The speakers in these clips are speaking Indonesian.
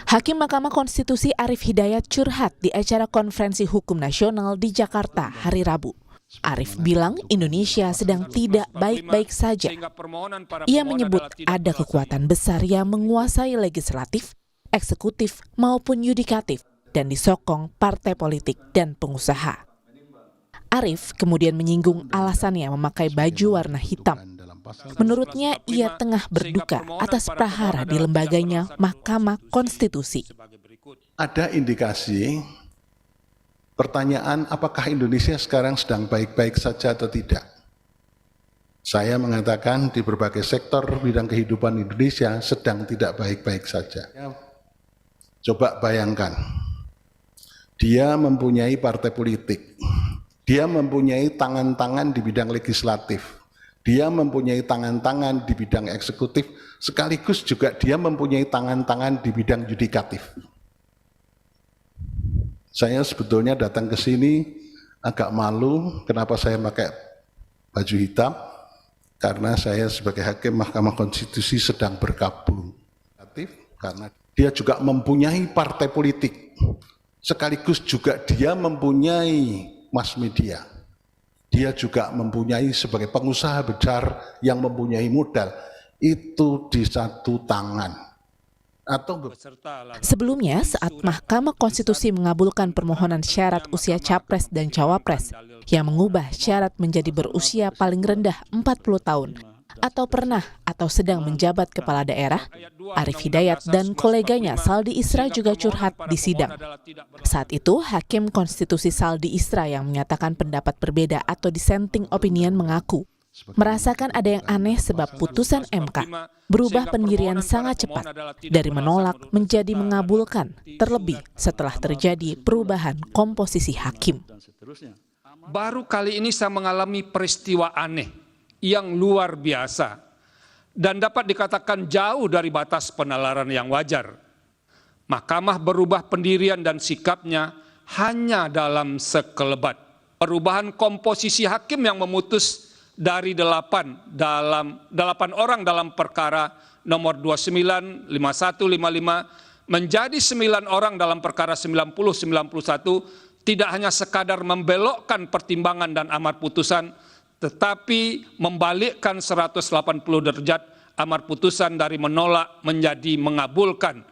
Hakim Mahkamah Konstitusi Arief Hidayat curhat di acara Konferensi Hukum Nasional di Jakarta hari Rabu. Arief bilang Indonesia sedang tidak baik-baik saja. Ia menyebut ada kekuatan besar yang menguasai legislatif, eksekutif maupun yudikatif dan disokong partai politik dan pengusaha. Arief kemudian menyinggung alasannya memakai baju warna hitam. Menurutnya, ia tengah berduka atas prahara di lembaganya Mahkamah Konstitusi. Ada indikasi pertanyaan apakah Indonesia sekarang sedang baik-baik saja atau tidak. Saya mengatakan di berbagai sektor bidang kehidupan Indonesia sedang tidak baik-baik saja. Coba bayangkan, dia mempunyai partai politik, dia mempunyai tangan-tangan di bidang legislatif, dia mempunyai tangan-tangan di bidang eksekutif, sekaligus juga dia mempunyai tangan-tangan di bidang yudikatif. Saya sebetulnya datang ke sini agak malu kenapa saya pakai baju hitam, karena saya sebagai hakim Mahkamah Konstitusi sedang berkabung. Karena dia juga mempunyai partai politik, sekaligus juga dia mempunyai mass media. Dia juga mempunyai sebagai pengusaha besar yang mempunyai modal, itu di satu tangan. Sebelumnya, saat Mahkamah Konstitusi mengabulkan permohonan syarat usia capres dan cawapres yang mengubah syarat menjadi berusia paling rendah 40 tahun atau pernah atau sedang menjabat kepala daerah, Arief Hidayat dan koleganya Saldi Isra juga curhat di sidang. Saat itu, Hakim Konstitusi Saldi Isra yang menyatakan pendapat berbeda atau dissenting opinion mengaku merasakan ada yang aneh sebab putusan MK berubah pendirian sangat cepat dari menolak menjadi mengabulkan, terlebih setelah terjadi perubahan komposisi hakim. Baru kali ini saya mengalami peristiwa aneh yang luar biasa dan dapat dikatakan jauh dari batas penalaran yang wajar. Mahkamah berubah pendirian dan sikapnya hanya dalam sekelebat. Perubahan komposisi hakim yang memutus dari 8 orang dalam perkara nomor 29, 51, 55 menjadi 9 orang dalam perkara 90, 91 tidak hanya sekadar membelokkan pertimbangan dan amar putusan, tetapi membalikkan 180 derajat amar putusan dari menolak menjadi mengabulkan.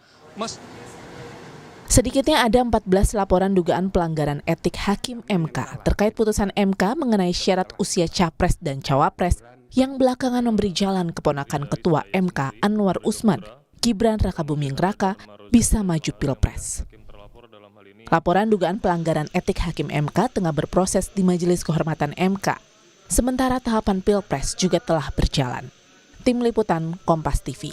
Sedikitnya ada 14 laporan dugaan pelanggaran etik Hakim MK terkait putusan MK mengenai syarat usia capres dan cawapres yang belakangan memberi jalan keponakan Ketua MK Anwar Usman, Gibran Rakabuming Raka, bisa maju Pilpres. Laporan dugaan pelanggaran etik Hakim MK tengah berproses di Majelis Kehormatan MK, sementara tahapan Pilpres juga telah berjalan. Tim Liputan Kompas TV.